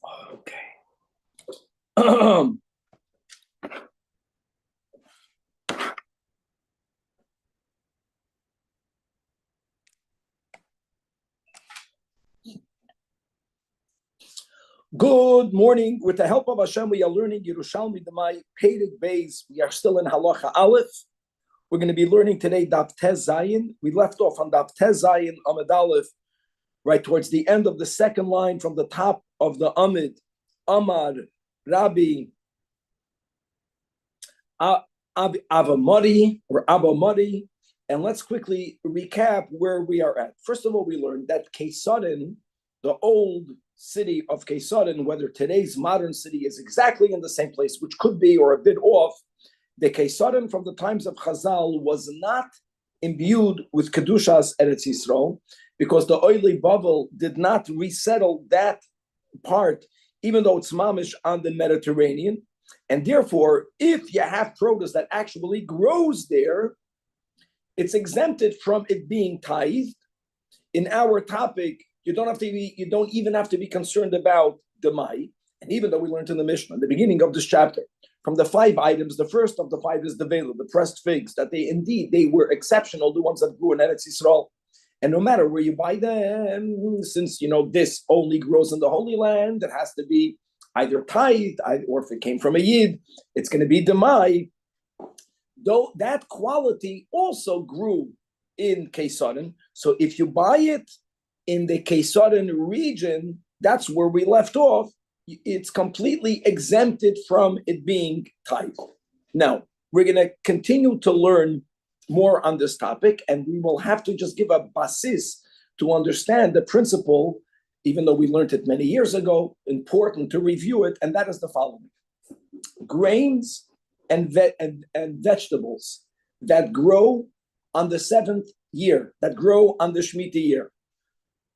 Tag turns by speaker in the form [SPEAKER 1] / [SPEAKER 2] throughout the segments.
[SPEAKER 1] Okay. Good morning. With the help of Hashem, we are learning Yerushalmi Demai Perek Beis. We are still in Halacha Aleph. We're going to be learning today Daf Tez Zayin. We left off on Daf Tez Zayin Amud Aleph, right towards the end of the second line from the top of the Amud. Amar Rabbi Avamari or Abamari. And let's quickly recap where we are at. First of all, we learned that Kesarin, the old city of Kesarin, whether today's modern city is exactly in the same place, which could be or a bit off, the Kesarin from the times of Chazal was not imbued with Kedushas Eretz Yisrael because the Oili Bavel did not resettle that part, even though it's mamish on the Mediterranean. And therefore, if you have produce that actually grows there, it's exempted from it being tithed. In our topic, you don't even have to be concerned about demai. And even though we learned in the Mishnah, the beginning of this chapter, from the 5 items, the first of the 5 is the vela, the pressed figs, that they were exceptional, the ones that grew in Eretz Yisrael. And no matter where you buy them, since this only grows in the Holy Land, it has to be either tithed, or if it came from a yid, it's going to be demai. Though that quality also grew in Kesarin. So if you buy it in the Kesarin region, that's where we left off, it's completely exempted from it being tithed. Now, we're going to continue to learn more on this topic, and we will have to just give a basis to understand the principle, even though we learned it many years ago, important to review it, and that is the following. Grains and vegetables that grow on the 7th year, that grow on the Shemitah year,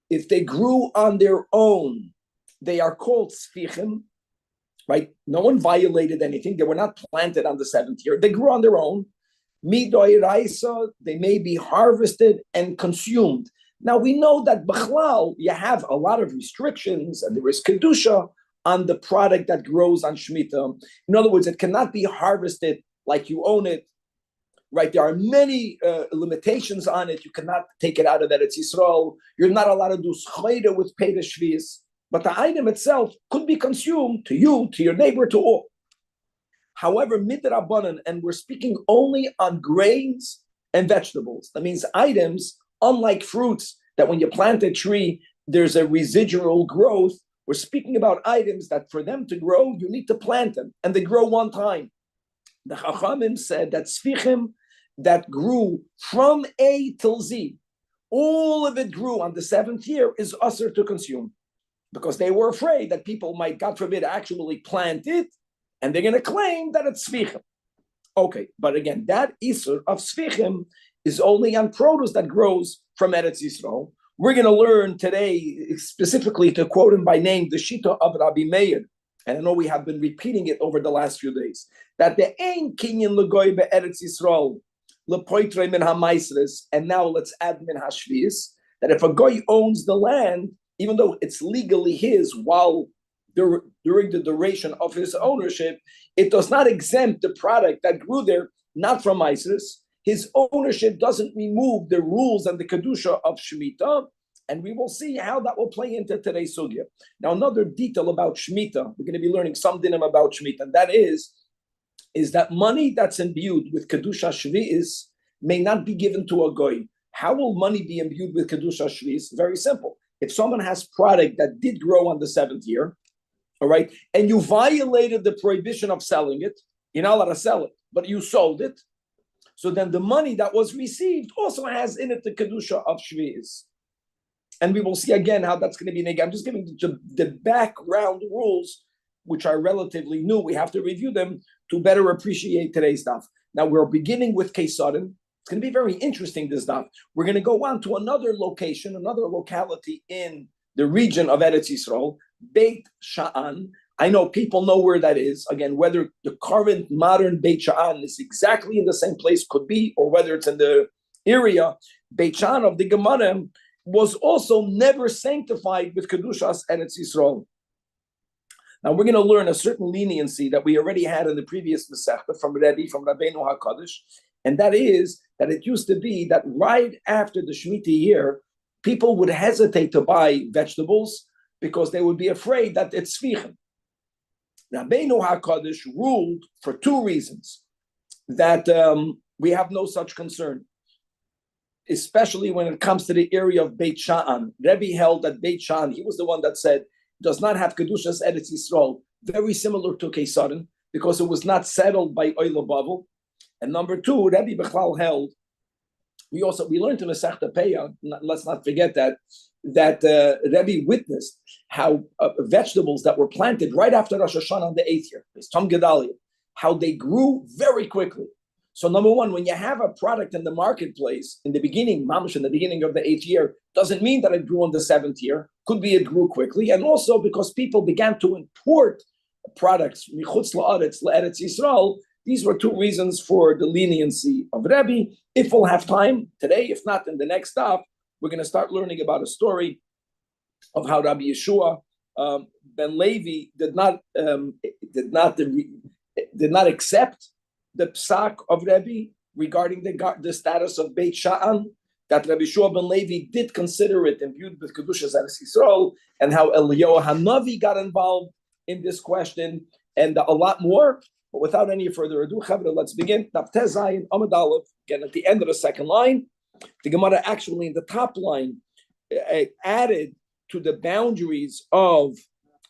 [SPEAKER 1] if they grew on their own, they are called sfichim, right? No one violated anything. They were not planted on the 7th year. They grew on their own. Midoi raisa, they may be harvested and consumed. Now we know that b'chlal, you have a lot of restrictions, and there is kedusha on the product that grows on Shemitah. In other words, it cannot be harvested like you own it, right? There are many limitations on it. You cannot take it out of Eretz Yisrael. You're not allowed to do schleida with Peda Shvius. But the item itself could be consumed to you, to your neighbor, to all. However, midrabanan, and we're speaking only on grains and vegetables. That means items, unlike fruits, that when you plant a tree, there's a residual growth. We're speaking about items that for them to grow, you need to plant them, and they grow one time. The Chachamim said that sfichim that grew from A till Z, all of it grew on the 7th year, is usher to consume, because they were afraid that people might, God forbid, actually plant it, and they're going to claim that it's sfichim. Okay, but again, that isur of sfichim is only on produce that grows from Eretz Yisrael. We're going to learn today, specifically to quote him by name, the Shita of Rabbi Meir, and I know we have been repeating it over the last few days, that the ein kinyan legoy be'eretz Yisrael lepoitre min ha'maisres, and now let's add min hashvius, that if a goy owns the land, even though it's legally his while during the duration of his ownership, it does not exempt the product that grew there, not from maisres. His ownership doesn't remove the rules and the kedusha of Shemitah, and we will see how that will play into today's sugya. Now, another detail about Shemitah, we're going to be learning some dinim about Shemitah, and that is that money that's imbued with kedusha shvi'is may not be given to a goy. How will money be imbued with kedusha shvi'is? Very simple. If someone has product that did grow on the 7th year, all right, and you violated the prohibition of selling it, you're not allowed to sell it, but you sold it, so then the money that was received also has in it the kedusha of shvi'is. And we will see again how that's going to be negated. I'm just giving the background rules, which are relatively new. We have to review them to better appreciate today's stuff. Now we're beginning with Kesarin. It's going to be very interesting, this stuff. We're going to go on to another location, another locality in the region of Eretz Yisrael, Beit Sha'an. I know people know where that is. Again, whether the current modern Beit Sha'an is exactly in the same place, could be, or whether it's in the area, Beit Sha'an of the Gemara was also never sanctified with Kedushas Eretz Yisrael. Now we're going to learn a certain leniency that we already had in the previous Masechta from Rabbi, from Rabbeinu HaKadosh, and that is that it used to be that right after the Shemitah year, people would hesitate to buy vegetables because they would be afraid that it's tzvichim. Rabbeinu HaKadosh ruled for two reasons that we have no such concern, especially when it comes to the area of Beit Sha'an. Rebbe held that Beit Sha'an, he was the one that said, does not have Kedushas Eretz Yisrael, very similar to Keisarim, because it was not settled by Oila Bavel. And number two, Rebbe Bechlal held, we learned in Masechta Peah, let's not forget that Rebbe witnessed how vegetables that were planted right after Rosh Hashanah on the 8th year, Tom Gedalia, how they grew very quickly. So number one, when you have a product in the marketplace in the beginning, mamash in the beginning of the 8th year, doesn't mean that it grew in the 7th year. Could be it grew quickly. And also because people began to import products, michutz la'aretz, la'eretz Yisrael, these were two reasons for the leniency of Rebbe. If we'll have time today, if not in the next stop, we're going to start learning about a story of how Rabbi Yeshua ben Levi did not accept the psak of Rebbe regarding the status of Beit Sha'an, that Rabbi Yeshua ben Levi did consider it imbued with Kedushas Eretz Yisrael, and how Eliyahu Hanavi got involved in this question, and a lot more. But without any further ado, Chavra, let's begin. Daf Tez Zayin Amud Aleph, again at the end of the second line. The Gemara actually in the top line added to the boundaries of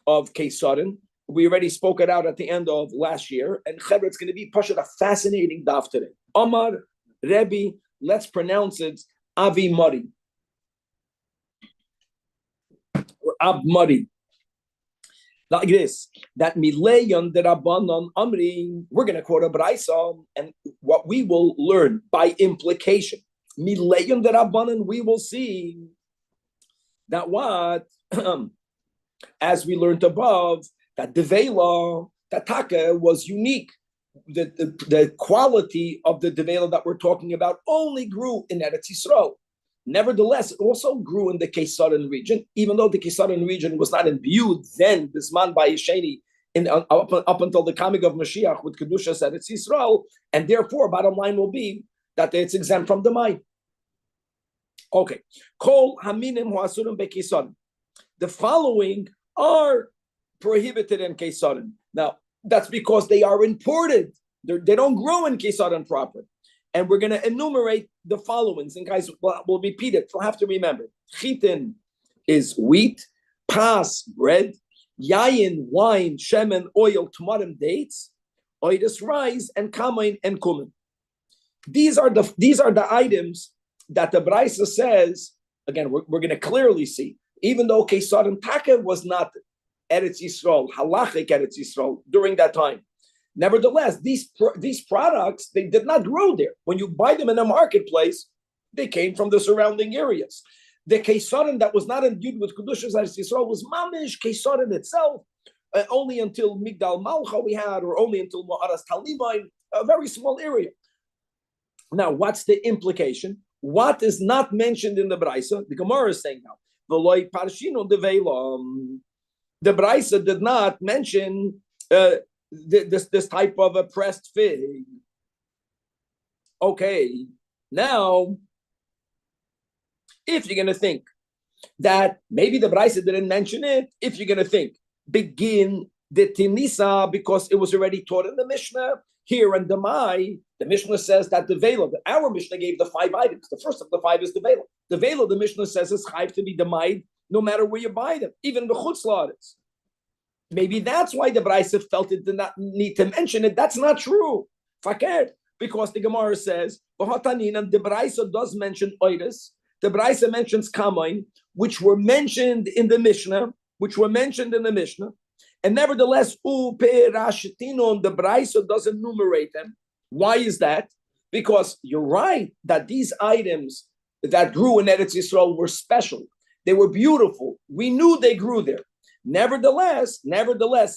[SPEAKER 1] Keisarim. We already spoke it out at the end of last year, and Chavra, it's going to be a fascinating daf today. Omar Rebbe, let's pronounce it Avi Mari or Ab Mari. Like this, that Mileyon de Rabbanon Amri, we're going to quote a Braisa, and what we will learn by implication, Mileyon de Rabbanon, we will see that what, as we learned above, that the Devela, that Taka was unique. The quality of the Devela that we're talking about only grew in Eretz Yisrael. Nevertheless, it also grew in the Keisarim region, even though the Keisarim region was not imbued then, Bisman by Yesheni, up until the coming of Mashiach with Kedushas Eretz Yisrael, and therefore, bottom line will be that it's exempt from the Mai. Okay. Kol haminim huasurim beKeisarim. The following are prohibited in Keisarim. Now, that's because they are imported. They don't grow in Keisarim proper. And we're going to enumerate the followings. And guys, we'll repeat it. You'll have to remember. Chitin is wheat, pas, bread, yayin, wine, shemen, oil, tamarim, dates, oidus, rice, and kamain and kumin. These are the items that the Braisa says, again, we're going to clearly see, even though Keisarim Taka was not Eretz Yisrael, halachic Eretz Yisrael during that time. Nevertheless, these products, they did not grow there. When you buy them in a marketplace, they came from the surrounding areas. The Keisarim that was not imbued with Kedushas Eretz Yisrael was Mamish Keisarim itself, only until Migdal Malcha we had, or only until Ma'aras Talibain, a very small area. Now, what's the implication? What is not mentioned in the Braisa? The Gemara is saying now, V'loi Parshino Deveila. The Braisa did not mention this type of a pressed fig. Okay, now, if you're going to think that maybe the Braisa didn't mention it, if you're going to think, begin the Tinisa because it was already taught in the Mishnah, here in the Mai, the Mishnah says that the Vela, our Mishnah gave the 5 items. The first of the 5 is the Vela. The Vela, the Mishnah says, is chayv to be demai no matter where you buy them, even the chutz la'aretz. Maybe that's why the Braisa felt it did not need to mention it. That's not true. Fakir, because the Gemara says, the Braisa does mention oiris. The Braisa mentions kamain, which were mentioned in the Mishnah, and nevertheless, the Braisa doesn't enumerate them. Why is that? Because you're right that these items that grew in Eretz Yisrael were special. They were beautiful. We knew they grew there. Nevertheless,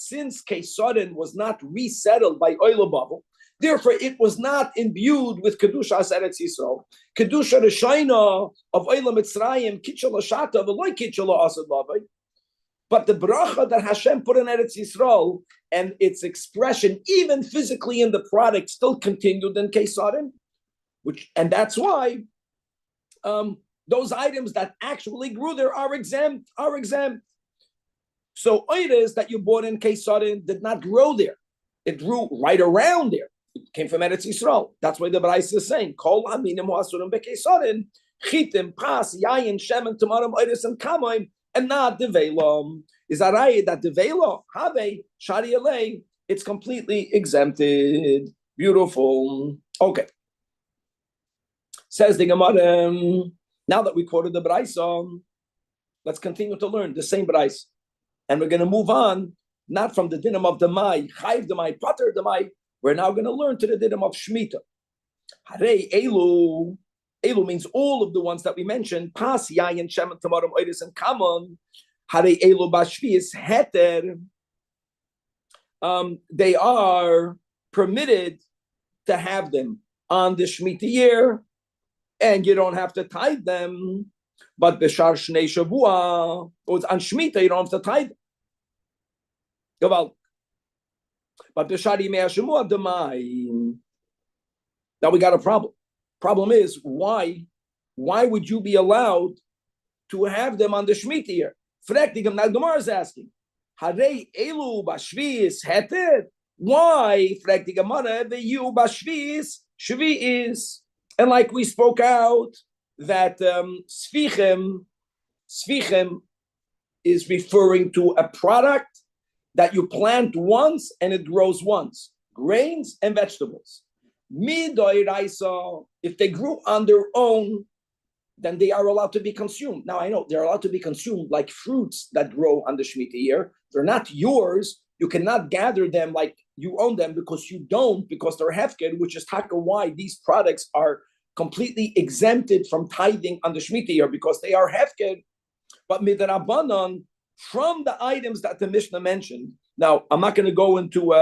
[SPEAKER 1] since Keisarim was not resettled by Oila Bavel, therefore it was not imbued with Kedushas Eretz Yisrael. Kedusha Rishayna of Oila Mitzrayim, Kitchel Ashata, V'loi Kitchel Asad Lavai. But the bracha that Hashem put in Eretz Yisrael and its expression, even physically in the product, still continued in Kesarim, and that's why those items that actually grew there are exempt. So oires that you bought in Kesarim did not grow there; it grew right around there. It came from Eretz Yisrael. That's why the Brais is saying, Kol aminim ha'asurim bekesarim, chitim, pas, yayin, shemen, tamarim, oiris, and kamoim, and not the velam. Is that right? That the velam, have, shari alei, it's completely exempted. Beautiful. Okay. Says the Gemara, now that we quoted the Brais, let's continue to learn the same Brais. And we're going to move on, not from the dinim of the Mai, Chayv the Mai, Pater the Mai. We're now going to learn to the dinim of Shemitah. Harei Elu. Elu means all of the ones that we mentioned. Pas, Yayin, Shemen, Tamarim, Oiris, and Kamon. Harei Elu Bashvius Heter. They are permitted to have them on the Shemitah year, and you don't have to tithe them. But B'shar Shnei Shavua, on Shemitah, you don't have to tithe them. But now we got a problem. Problem is, why would you be allowed to have them on the Shemitah year? Now Gemara is asking, Harei elu b'shviis heter. Why? You b'shviis shviis. And like we spoke out, that sfichem is referring to a product that you plant once and it grows once, grains and vegetables. Midoiraisa, if they grew on their own, then they are allowed to be consumed. Now I know they're allowed to be consumed like fruits that grow on the Shemitah year. They're not yours. You cannot gather them like you own them because you don't, because they're hefker, which is taka why these products are completely exempted from tithing on the Shemitah year because they are hefker. But midrabanan, from the items that the Mishnah mentioned. Now, I'm not going to go into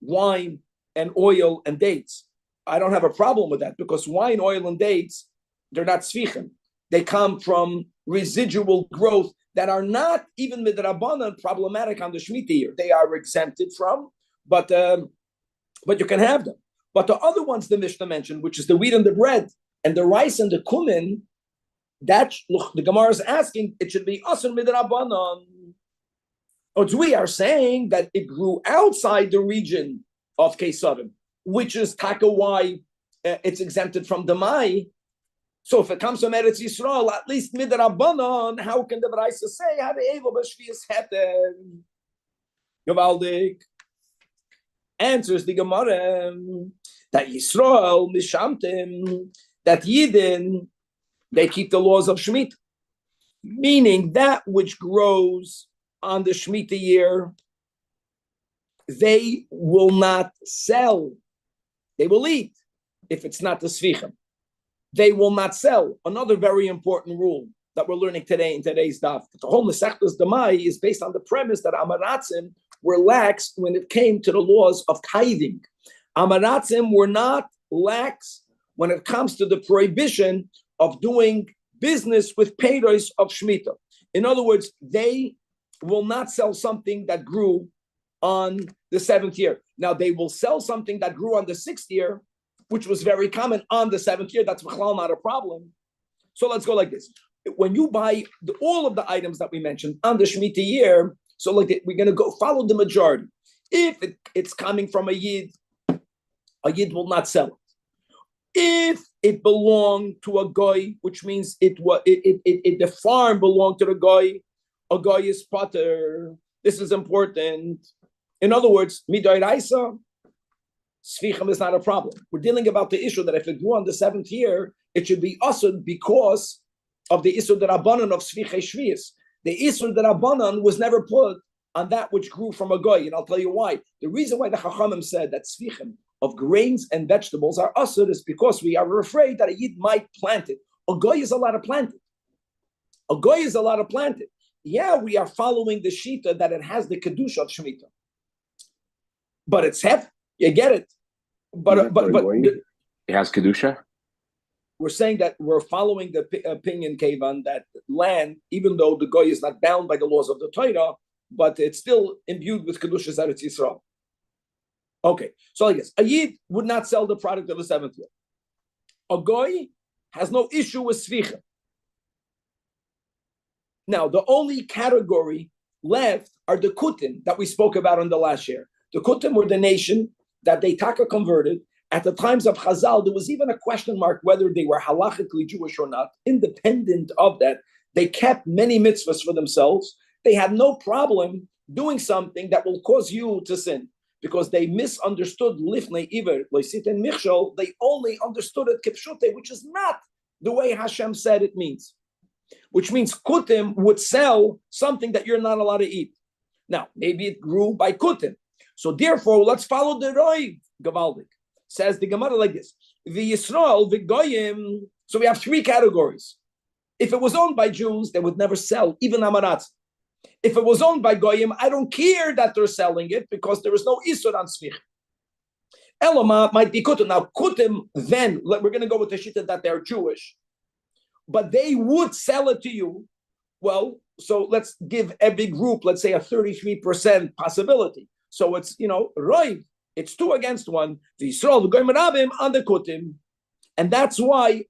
[SPEAKER 1] wine and oil and dates. I don't have a problem with that because wine, oil, and dates, they're not sfichem. They come from residual growth that are not even midrabanan problematic on the Shemitah year. They are exempted from, but you can have them. But the other ones the Mishnah mentioned, which is the wheat and the bread and the rice and the cumin, that the Gemara is asking, it should be asur midrabanan. We are saying that it grew outside the region of Kesarim, which is taka why it's exempted from the Mai. So if it comes from Eretz Yisrael, at least midrabanan, how can the Baraisa say Harei elu b'shvius heter? Gavaldik answers the Gemara that Yisrael mishamtim, that Yidden, they keep the laws of Shemitah, meaning that which grows on the Shemitah year, they will not sell. They will eat if it's not the Sfichem. They will not sell. Another very important rule that we're learning today in today's daf. The whole Masechtas Demai is based on the premise that Amaratzim were lax when it came to the laws of tithing. Amaratzim were not lax when it comes to the prohibition of doing business with payros of Shemitah. In other words, they will not sell something that grew on the 7th year. Now, they will sell something that grew on the 6th year, which was very common on the 7th year. That's not a problem. So let's go like this. When you buy all of the items that we mentioned on the Shemitah year, so like we're going to go follow the majority. If it's coming from a Yid will not sell it. If it belonged to a Goy, which means the farm belonged to the Goy, a Goy is potter. This is important. In other words, midoiraisa, sfichem is not a problem. We're dealing about the issue that if it grew on the 7th year, it should be asud because of the isur derabanan of sfichei shvius. The isur derabanan was never put on that which grew from a Goy, and I'll tell you why. The reason why the Chachamim said that sfichem of grains and vegetables are asur is because we are afraid that a Yid might plant it. A Goy is allowed to plant it. A Goy is allowed to plant it. Yeah, we are following the shita that it has the kedusha of Shemitah. But it's hef, you get it. But
[SPEAKER 2] it has kedusha.
[SPEAKER 1] We're saying that we're following the opinion, Kevan, that land, even though the Goy is not bound by the laws of the Torah, but it's still imbued with Kedushas Eretz Yisrael. Okay, so I guess a Yid would not sell the product of the seventh year. A Goy has no issue with Svicha. Now, the only category left are the Kutim that we spoke about in the last year. The Kutim were the nation that they taka converted. At the times of Chazal, there was even a question mark whether they were halachically Jewish or not. Independent of that, they kept many mitzvahs for themselves. They had no problem doing something that will cause you to sin, because they misunderstood lifnei iver loisit and michshol. They only understood it kipshute, which is not the way Hashem said it means. Which means Kutim would sell something that you're not allowed to eat. Now, maybe it grew by Kutim. So therefore, let's follow the Roy Gavaldik. Says the Gemara like this: the Yisrael, the Goyim. So we have three categories. If it was owned by Jews, they would never sell, even Amaratz. If it was owned by Goyim, I don't care that they're selling it because there is no Isur on Svich. Eloma might be Kutim. Now, Kutim, then, we're going to go with the Shita that they're Jewish, but they would sell it to you. Well, so let's give every group, let's say, a 33% possibility. So it's, Roy. It's 2 against 1. The Yisrael, the Goyim Rabim on the Kutim. And that's why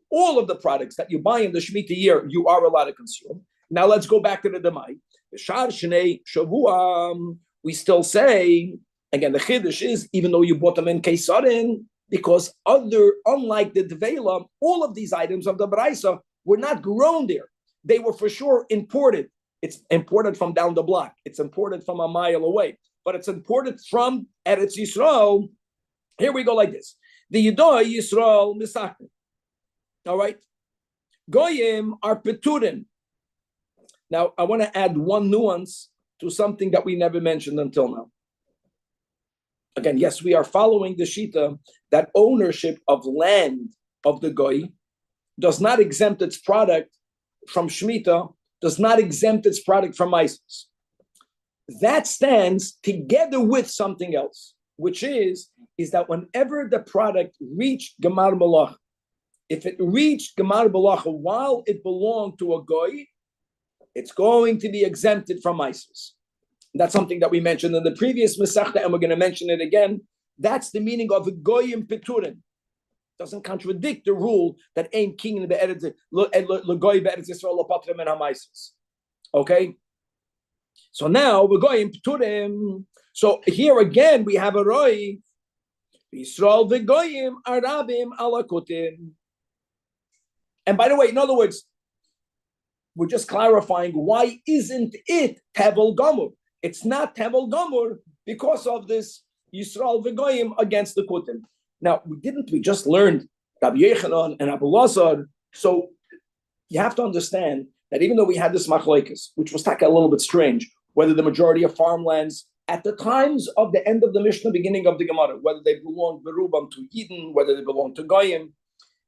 [SPEAKER 1] all of the products that you buy in the Shemitah year, you are allowed to consume. Now let's go back to the Demai. The Shar Shnei Shavuah, we still say, again, the Chiddush is, even though you bought them in Keisarin, because unlike the Dveila, all of these items of the Braisa were not grown there. They were for sure imported. It's imported from down the block. It's imported from a mile away. But it's imported from Eretz Yisrael. Here we go like this. The Yidoi Yisrael Misachim. All right. Goyim are Peturim. Now, I want to add one nuance to something that we never mentioned until now. Again, yes, we are following the Shita that ownership of land of the Goy does not exempt its product from Shemitah, does not exempt its product from Isis. That stands together with something else, which is that whenever the product reached Gemar Malach, if it reached Gemar Malach while it belonged to a Goy, it's going to be exempted from Isis. That's something that we mentioned in the previous Masechta, and we're going to mention it again. That's the meaning of Goyim Peturim. Doesn't contradict the rule that aim king in the Eretz L'Goy Be'eretz Yisrael L'Patrim and Hamaisis. Okay? So now we're going to them. So here again we have a Roy. Yisrael v'Goyim Arabim ala Kutim. And by the way, in other words, we're just clarifying why isn't it Tevel Gomur? It's not Tevel Gomur because of this Yisrael v'Goyim against the Kutim. Now, we just learned Rabbi Yechanan and Abu Lazar. So you have to understand that even though we had this machlokes, which was a little bit strange, whether the majority of farmlands at the times of the end of the Mishnah, beginning of the Gemara, whether they belong berubam to Eden, whether they belong to Goyim,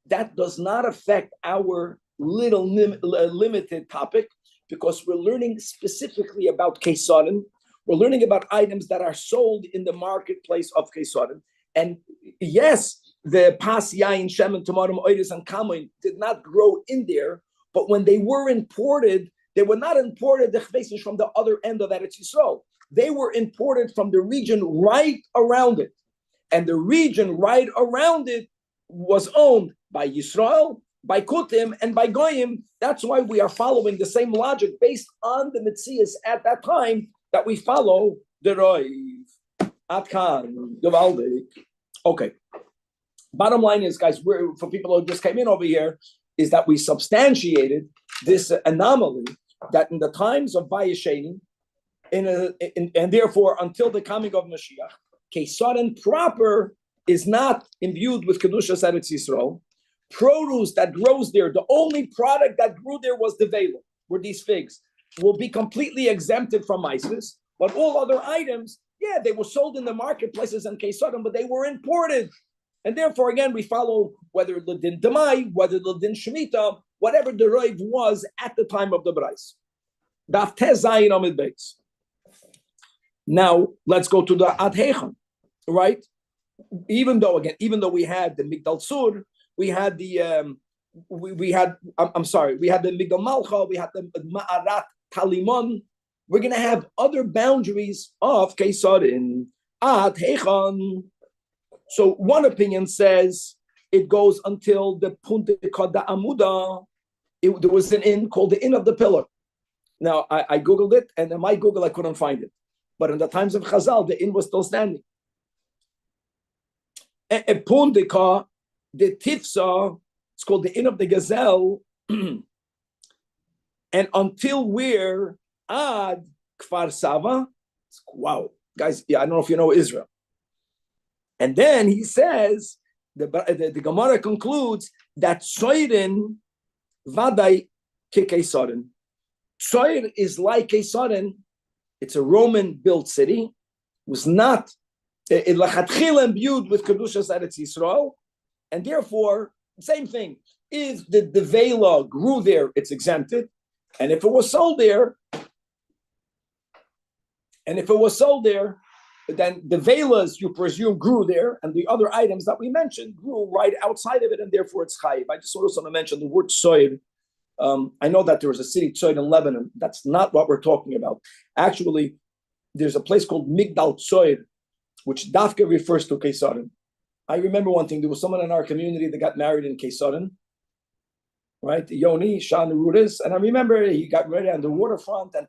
[SPEAKER 1] that does not affect our little limited topic, because we're learning specifically about Kesarim. We're learning about items that are sold in the marketplace of Kesarim. And yes, the Pas Yain, Shemen, Tomarim, Oiris, and Kamoin did not grow in there, but when they were imported, they were not imported from the other end of Eretz Yisrael. They were imported from the region right around it. And the region right around it was owned by Yisrael, by Kutim, and by Goyim. That's why we are following the same logic based on the Metzias at that time that we follow the Roiv. Atkan, Gavaldik. Okay. Bottom line is, guys, for people who just came in over here, is that we substantiated this anomaly that in the times of Vayeshenim, and therefore until the coming of Mashiach, Kesarim proper is not imbued with Kedushas Eretz Yisrael. Produce that grows there, the only product that grew there was the vela, were these figs, will be completely exempted from Isis, but all other items, yeah, they were sold in the marketplaces and Kesarim, but they were imported. And therefore, again, we follow whether Ladin Demai, whether Ladin Shemitah, whatever the Roiv was at the time of the Brais. Daf Tez Zayin Amid Beis. Now, let's go to the Adhechan, right? Even though we had the Migdal Sur, we had the we had the Migdal Malcha, we had the Ma'arat Talimon, we're going to have other boundaries of Keisarin. Ad Hechon. So one opinion says it goes until the Punte Kada Amuda. There was an inn called the Inn of the Pillar. Now, I Googled it, and in my Google, I couldn't find it. But in the times of Chazal, the inn was still standing. Pundika, the Tifsa, it's called the Inn of the Gazelle. And until where? Ad Kfar Sava. Wow. Guys, I don't know if you know Israel. And then he says, the Gemara concludes that Tzoyrin Vadai Kekeisarin. Tzoyr is like Keisarin. It's a Roman-built city. It was not lachatchila imbued with Kedushas Eretz Yisrael. And therefore, same thing. If the Vela grew there, it's exempted. And if it was sold there, then the velas, you presume, grew there, and the other items that we mentioned grew right outside of it, and therefore it's chayiv. I just also want to mention the word tzoyr. I know that there was a city tzoyr in Lebanon. That's not what we're talking about. Actually, there's a place called Migdal Tzoyr, which Dafka refers to Keisarin. I remember one thing. There was someone in our community that got married in Keisarin, right? Yoni, Shan Rudis. And I remember he got married on the waterfront, and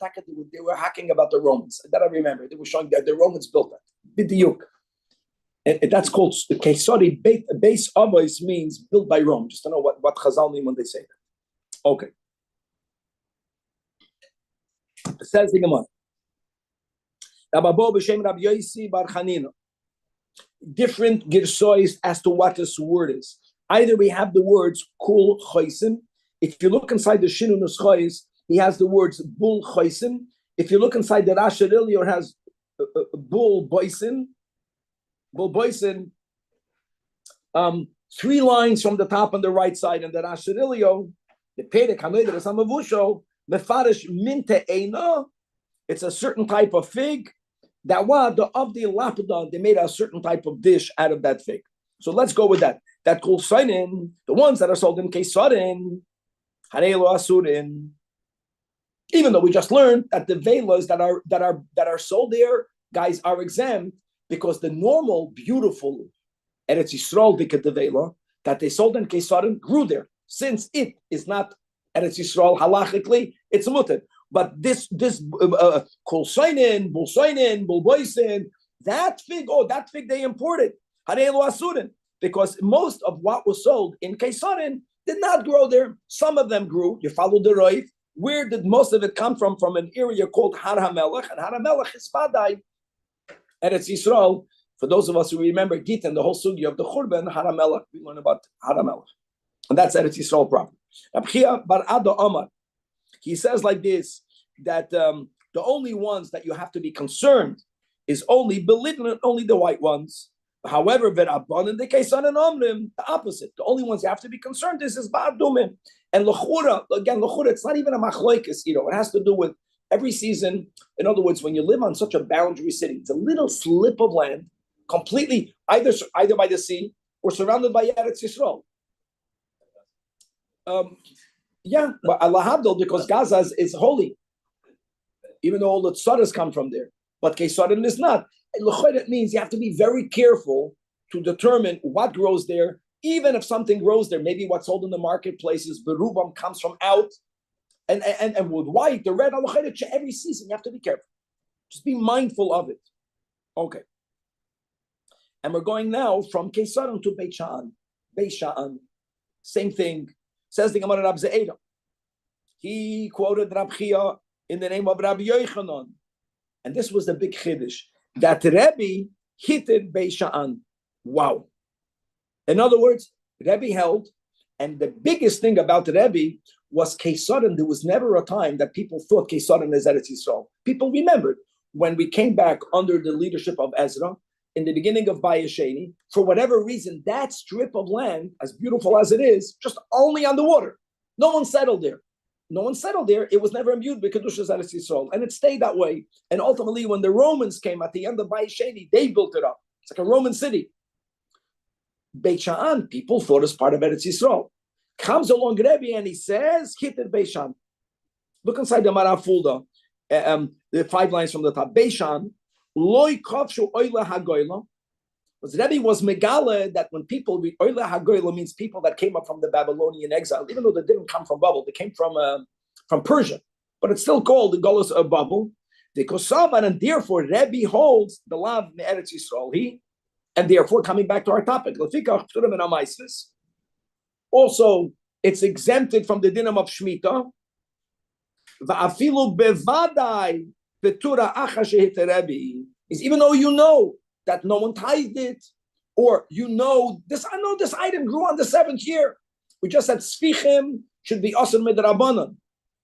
[SPEAKER 1] they were hacking about the Romans. That I remember. They were showing that the Romans built that. Bidiyuk. And that's called the Keisari base Avos means built by Rome. Just to know what Chazal mean when they say that. Okay. It says the Gemara. Different girsois as to what this word is. Either we have the words kul choisim. If you look inside the Shinu Nuschois, he has the words bul choisim. If you look inside the Rasharilio, it has bul boisin. Bul boisin. 3 lines from the top on the right side, and the Rasharilio, the Pedek Hameder Samavusho, Mefarish Minte Eina. It's a certain type of fig. That was of the lapida, they made a certain type of dish out of that fig. So let's go with that. That kol sainin, the ones that are sold in Keisarin, harelo asurin. Even though we just learned that the velas that are sold there, guys, are exempt because the normal, beautiful Eretz Yisrael dikad vela that they sold in Keisarin grew there. Since it is not Eretz Yisrael halachically, it's muted. But this kol sainin, bul sainin, bul boisin, that fig they imported harelo asurin. Because most of what was sold in Keisarin did not grow there. Some of them grew. You follow the Roif. Where did most of it come from? From an area called Har HaMelech. And Har HaMelech is Vadai. Eretz Yisrael, for those of us who remember Gita and the whole sugi of the Churban, Har HaMelech, we learn about Har HaMelech. And that's Eretz Yisrael proper. Rabbi Bar Ado Omar, he says like this, that the only ones that you have to be concerned is only belligerent, only the white ones. However, Verabon and the Keisan and Omrim, the opposite. The only ones you have to be concerned is Ba'adumim. And L'chura, again, it's not even a machloikis, it has to do with every season. In other words, when you live on such a boundary city, it's a little slip of land, completely either by the sea or surrounded by Eretz Yisrael. But Allah Habdul, because Gaza is holy, even though all the tzaras come from there. But Keisarin is not. It means you have to be very careful to determine what grows there, even if something grows there. Maybe what's sold in the marketplaces, berubam comes from out, and with white, the red, every season you have to be careful. Just be mindful of it. Okay. And we're going now from Keisarin to Beit Sha'an. Beit Sha'an, same thing. Says the Gemara Rab Ze'eda. He quoted Rab Chia in the name of Rabbi Yochanan. And this was the big chiddush, that Rabbi hitted Beit Sha'an. Wow. In other words, Rabbi held, and the biggest thing about Rabbi was Keisarin. There was never a time that people thought Keisarin is Eretz Yisrael. People remembered when we came back under the leadership of Ezra, in the beginning of Bayesheni, for whatever reason, that strip of land, as beautiful as it is, just only on the water. No one settled there. It was never imbued with Kedushas Eretz Yisrael, and it stayed that way. And ultimately, when the Romans came at the end of Bayesheni, they built it up. It's like a Roman city. Beit Sha'an, people thought as part of Eretz Yisrael. Comes along Rebbe and he says, "Hit Beit Sha'an." Look inside the Marafulda. the 5 lines from the top. Beishan, loy kafshu oila hagoyla. Because Rebbe was megala that when people, oila hagoyla means people that came up from the Babylonian exile, even though they didn't come from Babel, they came from Persia, but it's still called the Golus of Babel. The Kosavan, and therefore Rebbe holds the law of Eretz Yisrael. And therefore, coming back to our topic, also it's exempted from the dinam of Shemitah. Is even though you know that no one tithed it, or you know this, I know this item grew on the 7th year. We just said Sfichim should be Asr Midrabanan.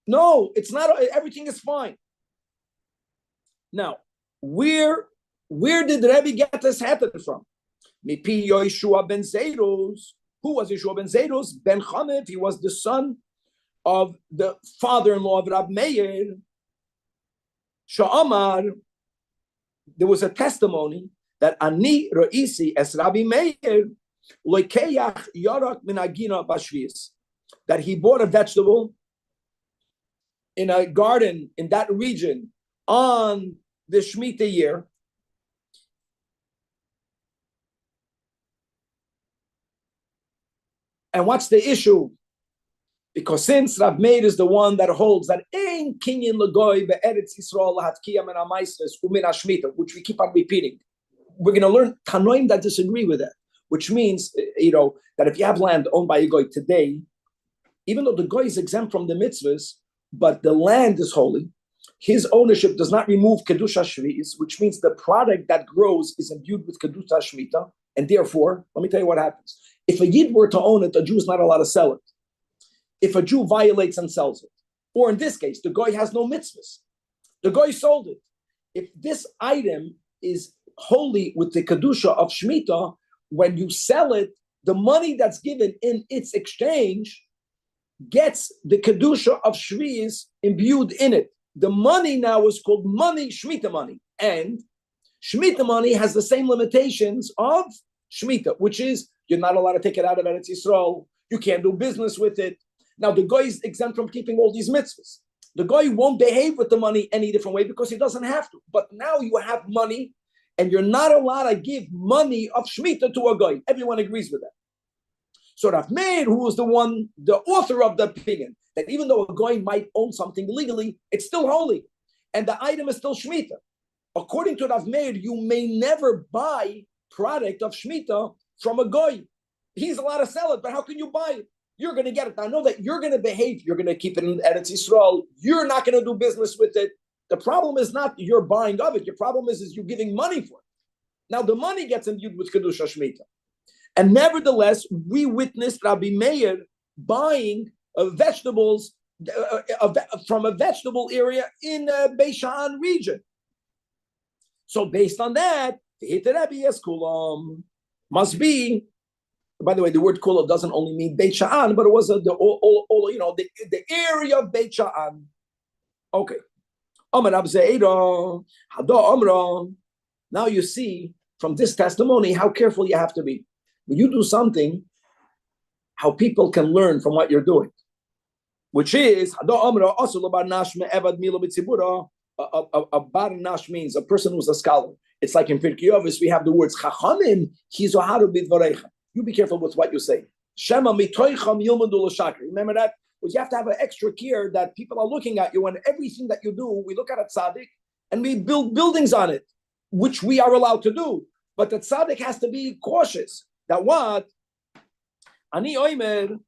[SPEAKER 1] No, it's not. Everything is fine. Now, where did Rebbe get this happen from? Mipi Yeshua ben Zedus. Who was Yeshua ben Zedus? Ben Chanef. He was the son of the father-in-law of Rabbi Meir. Sha'amar. There was a testimony that Ani Ra'isi es Rabbi Meir loikeyach yarak minagina bashvius, that he bought a vegetable in a garden in that region on the Shemitah year. And what's the issue? Because since Rav Meir is the one that holds that ein kinyan legoy be'eretz Yisrael lahatkiya min ha'maisles u'min ha'shmita, which we keep on repeating, we're going to learn Tanoim that disagree with that, which means, that if you have land owned by a goy today, even though the goy is exempt from the mitzvahs, but the land is holy, his ownership does not remove kedusha shvi'is, which means the product that grows is imbued with kedusha shmita, and therefore, let me tell you what happens. If a yid were to own it, a Jew is not allowed to sell it. If a Jew violates and sells it, or in this case, the goy has no mitzvahs, the goy sold it. If this item is holy with the kedusha of shmita, when you sell it, the money that's given in its exchange gets the kedusha of shvi'is imbued in it. The money now is called money, shmita money, and shmita money has the same limitations of shmita, which is you're not allowed to take it out of Eretz Yisrael. You can't do business with it. Now the guy is exempt from keeping all these mitzvahs. The guy won't behave with the money any different way because he doesn't have to. But now you have money, and you're not allowed to give money of shmita to a guy. Everyone agrees with that. So Rav Meir, who is the author of the opinion, that even though a guy might own something legally, it's still holy, and the item is still shmita. According to Rav Meir, you may never buy product of shmita from a guy. He's allowed to sell it, but how can you buy it? You're going to get it. I know that you're going to behave. You're going to keep it in Eretz Yisrael. You're not going to do business with it. The problem is not your buying of it. Your problem is you giving money for it. Now the money gets imbued with kedusha shmita. And nevertheless, we witnessed Rabbi Meir buying vegetables from a vegetable area in the Beishan region. So based on that, the must be. By the way, the word kula doesn't only mean Beit Sha'an, but it was the area of Beit Sha'an. Okay. Now you see from this testimony how careful you have to be. When you do something, how people can learn from what you're doing, which is a bar nash means a person who's a scholar. It's like in Pirkei Avos we have the words chachamim hizoharu bidvarecha. You be careful with what you say. Shema mitoicham yilmadu l'shakri. Remember that? Because you have to have an extra care that people are looking at you, and everything that you do, we look at a tzaddik and we build buildings on it, which we are allowed to do. But the tzaddik has to be cautious. That what? Ani oimer,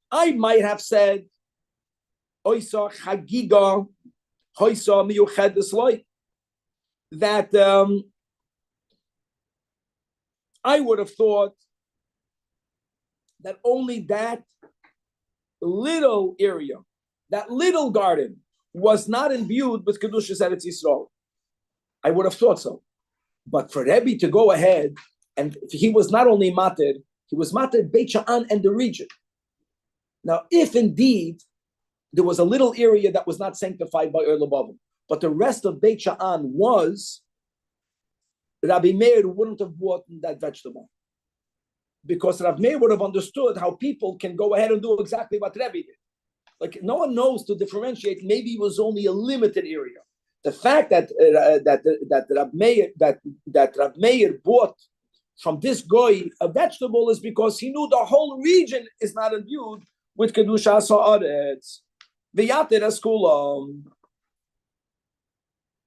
[SPEAKER 1] I might have said, oisa chagiga, hoisa miyuchedes loy, that I would have thought that only that little area, that little garden, was not imbued with Kedushas Eretz Yisrael. I would have thought so. But for Rebbe to go ahead, and he was not only matir, he was matir Beit Sha'an and the region. Now, if indeed there was a little area that was not sanctified by Ur L'Bavel, but the rest of Beit Sha'an was, Rabbi Meir wouldn't have bought that vegetable, because Rabbi Meir would have understood how people can go ahead and do exactly what Rebbe did. Like no one knows to differentiate. Maybe it was only a limited area. The fact that Rab Meir bought from this guy a vegetable is because he knew the whole region is not imbued with kedushas haaretz. V'yater eskulam.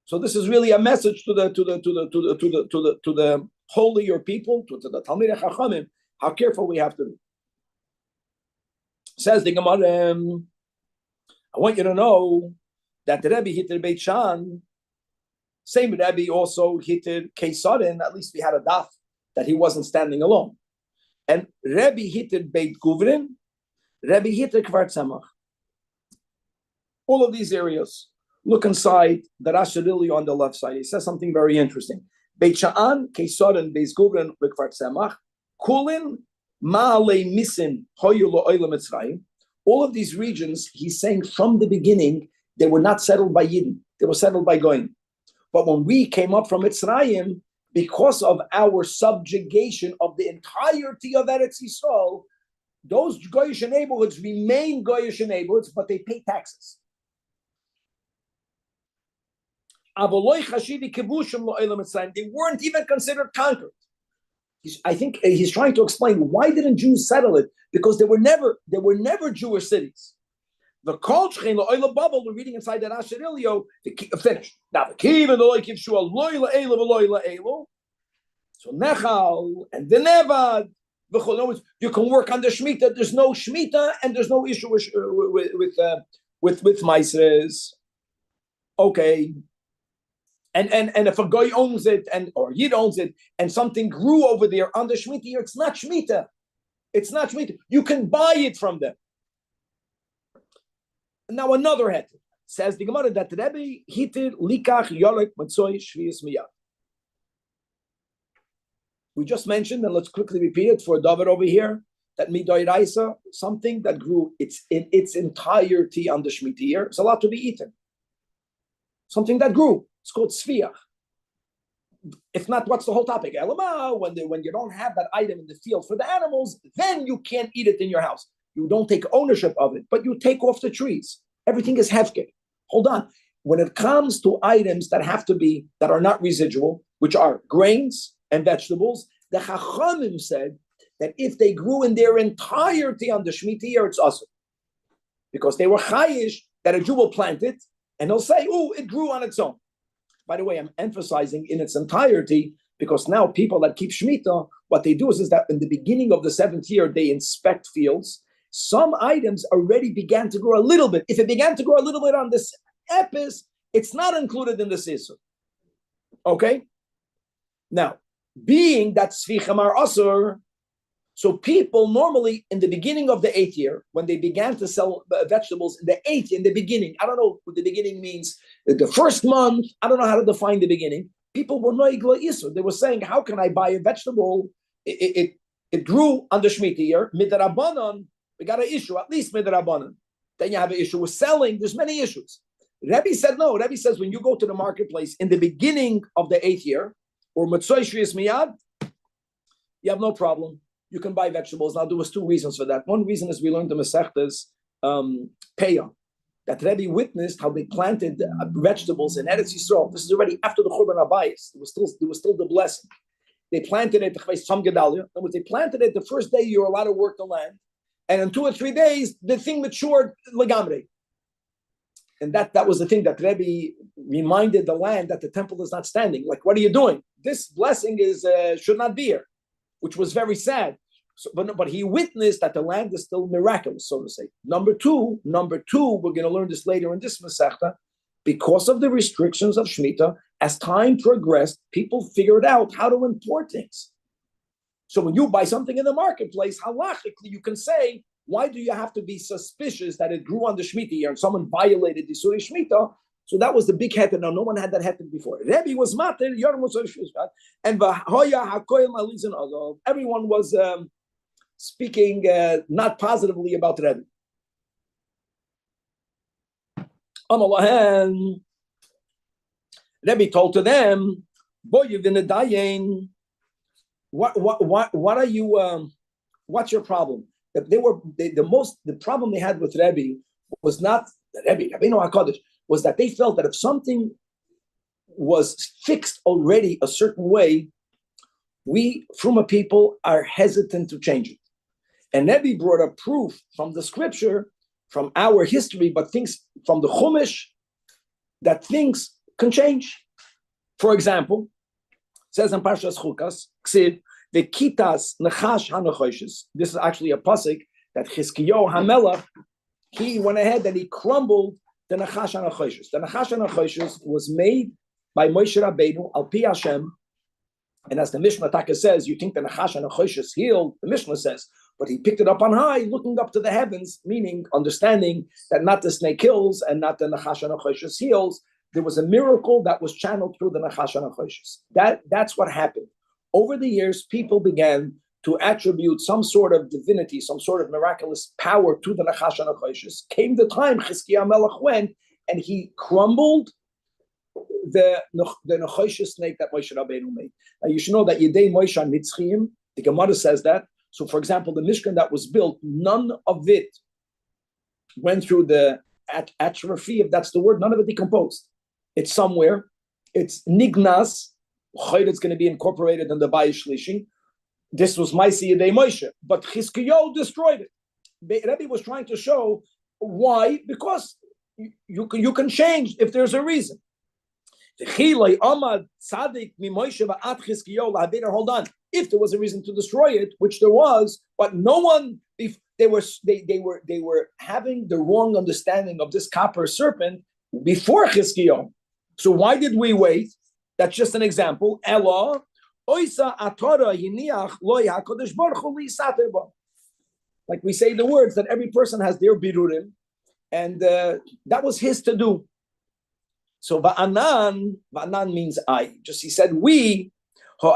[SPEAKER 1] So this is really a message to the holier people, to the Talmidei Chachamim, how careful we have to be. Says the Gemara, I want you to know that the Rebbe hit Beit Shan. Same Rebbe also hit Keisarin. At least we had a daf that he wasn't standing alone. And Rebbe hit Beit Guvrin. Rebbe hit Kvar Tzemach. All of these areas. Look inside the Rashadili on the left side. He says something very interesting. Beit Sha'an, Keisarin, Beit Guvrin, Kvar Tzemach, Kulin, Ma'alei Misin, Hoyu Lo Oila Mitzrayim. All of these regions, he's saying from the beginning, they were not settled by Yidden. They were settled by Goyim. But when we came up from Mitzrayim, because of our subjugation of the entirety of Eretz Yisrael, those Goyish neighborhoods remain Goyish neighborhoods, but they pay taxes. They weren't even considered conquered. I think he's trying to explain why didn't Jews settle it? Because there were never Jewish cities. The Kolchchein Lo'oila bubble we're reading inside that Asherilio, finished. Now the Kiv and the Loikiv Shua Loila Elo Loila Elo. So Nechal and the Nevad. You can work on the Shemitah. There's no Shemitah and there's no issue with Maisres. Okay. And if a guy owns it or Yid owns it and something grew over there on the Shemitah year, it's not Shemitah. It's not Shemitah. You can buy it from them. Now another head says the Gemara that Rebbe hitir likach yorek matzoy shvius miyad. We just mentioned, and let's quickly repeat it for David over here, that midoy raisa, something that grew in its entirety on the Shemitah year, is allowed to be eaten. Something that grew. It's called sfiach. If not, what's the whole topic? Elama, when you don't have that item in the field for the animals, then you can't eat it in your house. You don't take ownership of it, but you take off the trees. Everything is hefker. Hold on. When it comes to items that are not residual, which are grains and vegetables, the Chachamim said that if they grew in their entirety on the Shemitah year, it's awesome. Because they were chayish that a Jew will plant it, and he'll say, oh, it grew on its own. By the way, I'm emphasizing in its entirety because now people that keep Shemitah, what they do is that in the beginning of the 7th year, they inspect fields. Some items already began to grow a little bit. If it began to grow a little bit on this epis, it's not included in the sisur. Okay? Now, being that svichim are asur, so people normally in the beginning of the 8th year, when they began to sell vegetables in the 8th year, in the beginning, I don't know what the beginning means, the first month, I don't know how to define the beginning, people were noigla isur. They were saying, how can I buy a vegetable? It grew on the Shemitah year, midrabanan, we got an issue, at least midrabanan. Then you have an issue with selling, there's many issues. Rabbi said no. Rabbi says when you go to the marketplace in the beginning of the 8th year, or Matzoy Shvius Miyad, you have no problem. You can buy vegetables. Now, there was 2 reasons for that. One reason is we learned the Masechtas Peah, that Rebbe witnessed how they planted vegetables in Eretz Yisrael. This is already after the Churban Abayis. There was still the blessing. They planted it, some Gedalia. In other words, they planted it the first day you were allowed to work the land. And in 2 or 3 days, the thing matured legamre. And that was the thing that Rebbe reminded the land that the temple is not standing. Like, what are you doing? This blessing should not be here, which was very sad. So, but he witnessed that the land is still miraculous, so to say. Number two, we're going to learn this later in this Masechta, because of the restrictions of Shemitah, as time progressed, people figured out how to import things. So when you buy something in the marketplace, halachically, you can say, why do you have to be suspicious that it grew on the Shemitah year and someone violated the Surah Shemitah? So that was the big head. Now, no one had that head before. Rebbe was matir, Yoram was and everyone was speaking not positively about Rebbe. Rebbe told to them, what are you, what's your problem? The problem they had with Rebbe was not Rebbe, Rabbeinu HaKadosh, was that they felt that if something was fixed already a certain way, we, from a people, are hesitant to change it. And Rebbe brought a proof from the scripture, from our history, but things from the Chumash, that things can change. For example, it says in Parshas Chukas, Ksiv, the Kitas Nechash HaNechoshes. This is actually a pasuk that Chizkiyahu HaMelech, he went ahead and he crumbled the Nechash HaNechoshes. The Nechash HaNechoshes was made by Moshe Rabbeinu al Pi Hashem, and as the Mishnah Taka says, you think the Nechash HaNechoshes healed. The Mishnah says, but he picked it up on high, looking up to the heavens, meaning understanding that not the snake kills and not the Nechash HaNechoshes heals. There was a miracle that was channeled through the Nechash HaNechoshes. That's what happened. Over the years, people began to attribute some sort of divinity, some sort of miraculous power to the Nechash HaNechoshes. Came the time Chizkiyahu Melech went and he crumbled the Nechoshes snake that Moshe Rabbeinu made. Now you should know that Yedei Moshe Nitzchim, the Gemara says that. So for example, the Mishkan that was built, none of it went through the atrophy, if that's the word, none of it decomposed. It's somewhere. It's Nignas. It's going to be incorporated in the Bayis Shlishi. This was Maisi Yedei Moshe, but Chizkiyahu destroyed it. Rabbi was trying to show why, because you can change if there's a reason. Hold on. If there was a reason to destroy it, which there was, but no one, they were having the wrong understanding of this copper serpent before Chizkiyahu. So why did we wait? That's just an example. Like we say the words that every person has their birurim, and that was his to do. So va'anan means I. Just he said we. No,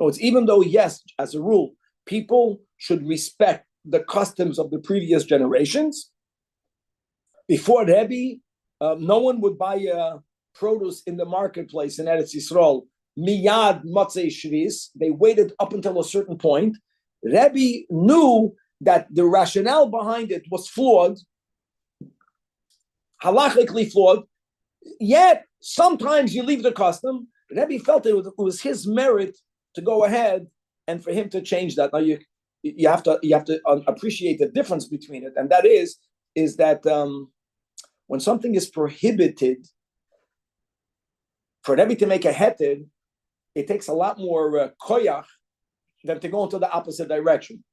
[SPEAKER 1] it's even though, yes, as a rule, people should respect the customs of the previous generations. Before Rebbe, no one would buy produce in the marketplace in Eretz Yisrael. Miyad Matzei Shvis. They waited up until a certain point. Rebbe knew that the rationale behind it was flawed, halachically flawed. Yet sometimes you leave the custom. Rebbe felt it was his merit to go ahead and for him to change that. Now you have to appreciate the difference between it, and that is that when something is prohibited, for Rebbe to make a heter, it takes a lot more koyach than to go into the opposite direction.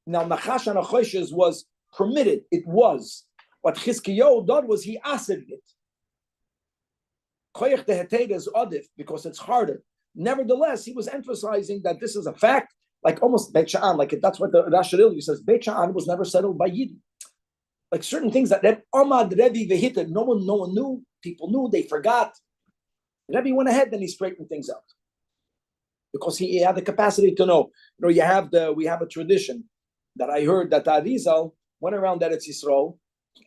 [SPEAKER 1] Now, Nechash HaNechoshes was permitted. It was. What Chizkiyahu did was he asked it. Koyach the heter is odif because it's harder. Nevertheless, he was emphasizing that this is a fact, like almost Beit Sha'an, like that's what the Rashi says. Beit Sha'an was never settled by Yidden. Like certain things that Ahmad Rebbe Vehita, no one knew. People knew, they forgot. Rebbe went ahead and he straightened things out because he had the capacity to know. We have a tradition that I heard that Arizal went around Eretz Yisrael,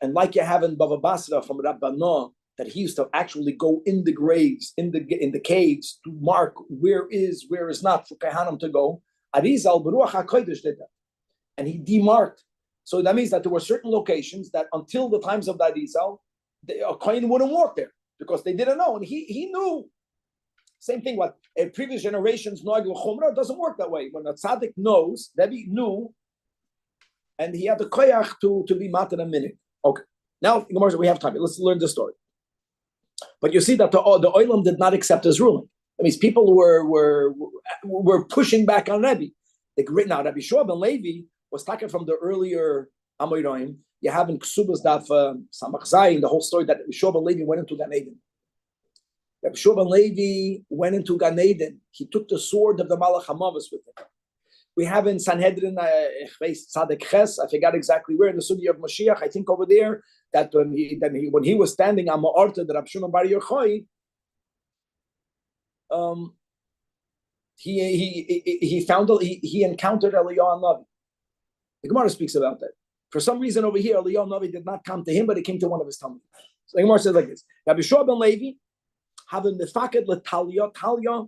[SPEAKER 1] and like you have in Bava Basra from Rabbi, that he used to actually go in the graves, in the caves, to mark where is not for Kehanim to go. Arizal Baruch HaKodesh did that, and he demarked. So that means that there were certain locations that until the times of the Arizal, a Kohen wouldn't walk there because they didn't know, and he knew. Same thing. What previous generations know, Chumrah doesn't work that way. When a tzaddik knows, Rebbe knew, and he had the koyach to be mat in a minute. Okay, now we have time. Let's learn the story. But you see that the Olam did not accept his ruling. That means people were pushing back on Rebbe. Now Rabbi Shua ben Levi was taken from the earlier Amoraim. You have in Ksubas Daf Samach Zayin the whole story that Rabbi Shua ben Levi went into Gan Eden. Rabbi Shua ben Levi went into Gan Eden. He took the sword of the Malach HaMavos with him. We have in Sanhedrin, Tzadek Ches, I forgot exactly where, in the Sugi of Mashiach, I think over there, that when he was standing on Ma'orta, the Rabbi Shimon Bar Yochai, he encountered Eliyahu Navi. The Gemara speaks about that. For some reason over here, Eliyahu Navi did not come to him, but he came to one of his Talmud. So the Gemara says like this: Rabbi Shua ben Levi having mefaked leTalia. Talia,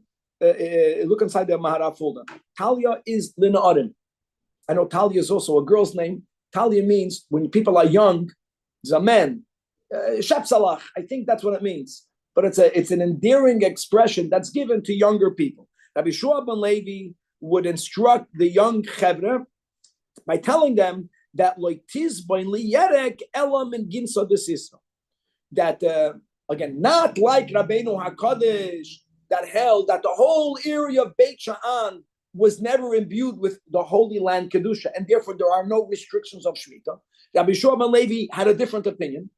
[SPEAKER 1] look inside the Mahara folder. Talia is Lina Arim. I know Talia is also a girl's name. Talia means when people are young, Zamen, Shepsalach. I think that's what it means. But it's an endearing expression that's given to younger people. Rabbi Shua ben Levi would instruct the young chevra by telling them that that again, not like Rabbeinu Hakadosh that held that the whole area of Beit Sha'an was never imbued with the Holy Land Kedusha, and therefore there are no restrictions of Shemitah. Rabbi Shua ben Levi had a different opinion.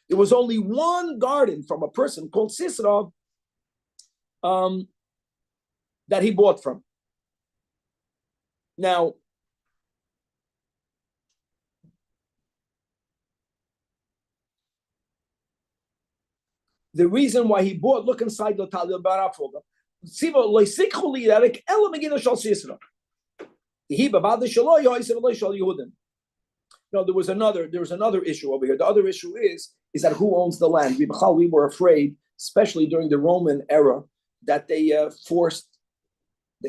[SPEAKER 1] There was only one garden from a person called Sisra that he bought from. Now, the reason why he bought, look inside the Talmud Barafoga. No, there was another issue over here. The other issue is that who owns the land? We were afraid, especially during the Roman era, that they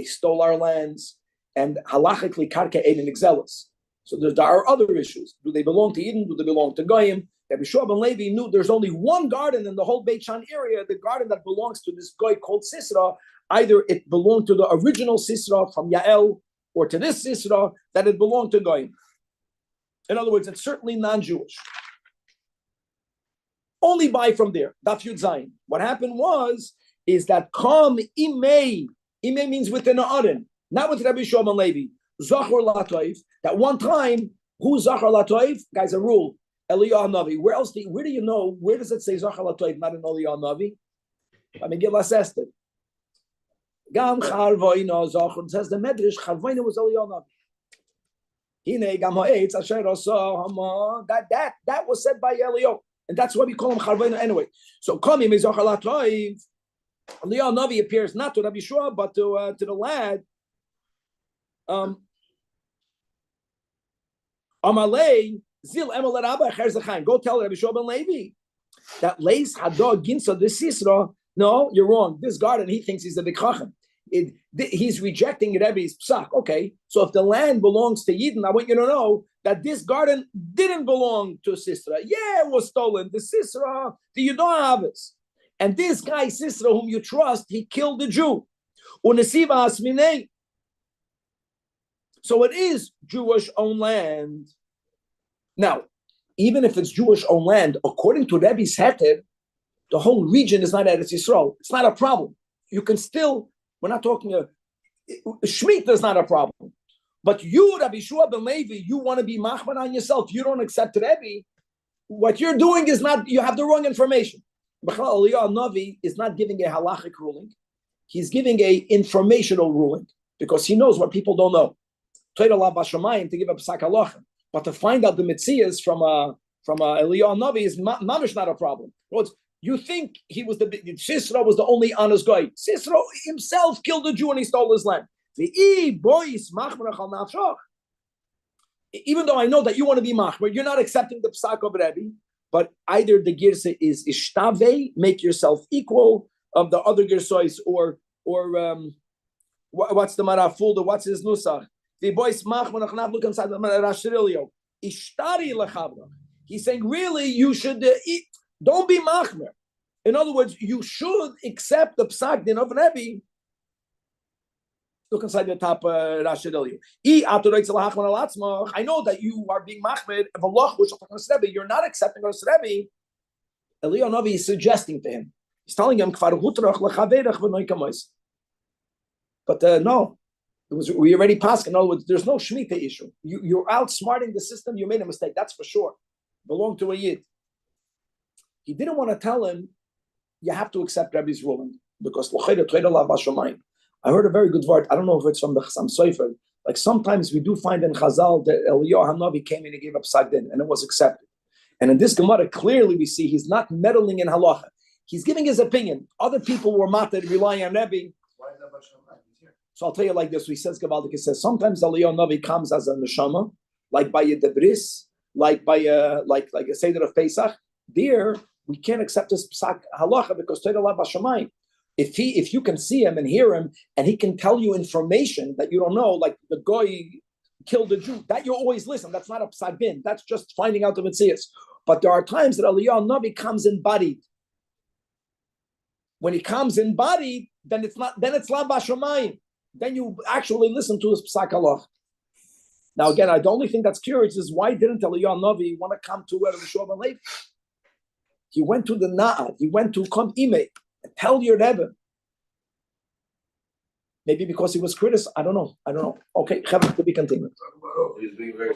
[SPEAKER 1] stole our lands, and halachically karka ein exelos. So there are other issues. Do they belong to Eden? Do they belong to Goyim? Rabbi Shua ben Levi knew there's only one garden in the whole Beit Shan area, the garden that belongs to this guy called Sisra. Either it belonged to the original Sisra from Yael, or to this Sisra that it belonged to Goyim. In other words, it's certainly non-Jewish. Only buy from there. Daf Yud Zayin. What happened is that Kam Imei means within an Aron, not with Rabbi Shua ben Levi. Zachor Latoif. That one time, who's Zachor Latoif? Guys, a rule. Eliyahu Navi. Where do you know? Where does it say Zachor Latoif, not in Eliyahu Navi? I mean, Gil assessed it. Gam Charvoino Zachor. It says the Medrash Charvoino was Eliyahu Navi. That was said by Eliyahu, and that's why we call him Charvoino anyway. So Kamim is Zachor Latoif. Eliyahu Navi appears not to Rabbi Shua, but to the lad. Amalei Zil Emelet Abba Cherzachaim. Go tell Rabbi Shua ben Levi that Leis Hadog Ginsa the Sisra. No, you're wrong. This garden, he thinks he's the big chacham. He's rejecting Rebbe's psak. Okay, so if the land belongs to Yidden, I want you to know that this garden didn't belong to Sisra. Yeah, it was stolen. The Sisra, the Yudahavas. And this guy, Sisra, whom you trust, he killed the Jew. Unesiva Asminei. So it is Jewish-owned land. Now, even if it's Jewish-owned land, according to Rebbe's heter, the whole region is not Eretz Yisrael. It's not a problem. You can still, we're not talking, Shemitah is not a problem. But you, Rabbi Shua ben Levi, you want to be machman on yourself. You don't accept Rebbe. What you're doing is not, you have the wrong information. B'chalal Eliyahu Navi is not giving a halachic ruling. He's giving a informational ruling because he knows what people don't know. To give a psak halacha, but to find out the mitzias from Eliyahu Navi is mamish not a problem. You think he was Sisra was the only honest guy. Sisra himself killed a Jew and he stole his land. Even though I know that you want to be machmer, you're not accepting the psak of Rebbe, but either the girsa is ishtave, make yourself equal of the other girsais, or what's the maraful? What's his nusach? The boys machmer nachnav, look inside the Rashirilio. Ishtari lechavra. He's saying really you should don't be machmer. In other words, you should accept the psak din of Rebbe. Look inside the top Rashirilio. I know that you are being machmer. You're not accepting Rebbe. Eliyahu Navi is suggesting to him. He's telling him, but no. We already passed. In other words, there's no Shemitah issue. You're outsmarting the system. You made a mistake. That's for sure. Belong to a Yid. He didn't want to tell him, you have to accept Rebbe's ruling. Because I heard a very good word. I don't know if it's from the Chassam Sofer. Like sometimes we do find in Chazal that Eliyahu Hanavi came in and gave up Psak-Din, and it was accepted. And in this Gemara, clearly we see he's not meddling in halacha. He's giving his opinion. Other people were mated, relying on Rebbe. So I'll tell you like this. He says, Gavaldik, says, sometimes Eliyahu Navi comes as a neshama, like by a debris, like by a Seder of Pesach. There, we can't accept his psak halacha because Torah la b'shamayim. If you can see him and hear him, and he can tell you information that you don't know, like the guy killed a Jew, that you always listen. That's not a psak bin. That's just finding out the mitzias. But there are times that Eliyahu Navi comes embodied. When he comes embodied, then it's not. Then it's la bashamayim. Then you actually listen to his psak halach. Now again, the only thing that's curious is why didn't Eliyahu Navi want to come to where the Shov Levi? He went to the Na'ad. He went to come ime and tell your Rebbe. Maybe because he was criticized. I don't know. Okay, to be continued.
[SPEAKER 3] He's being very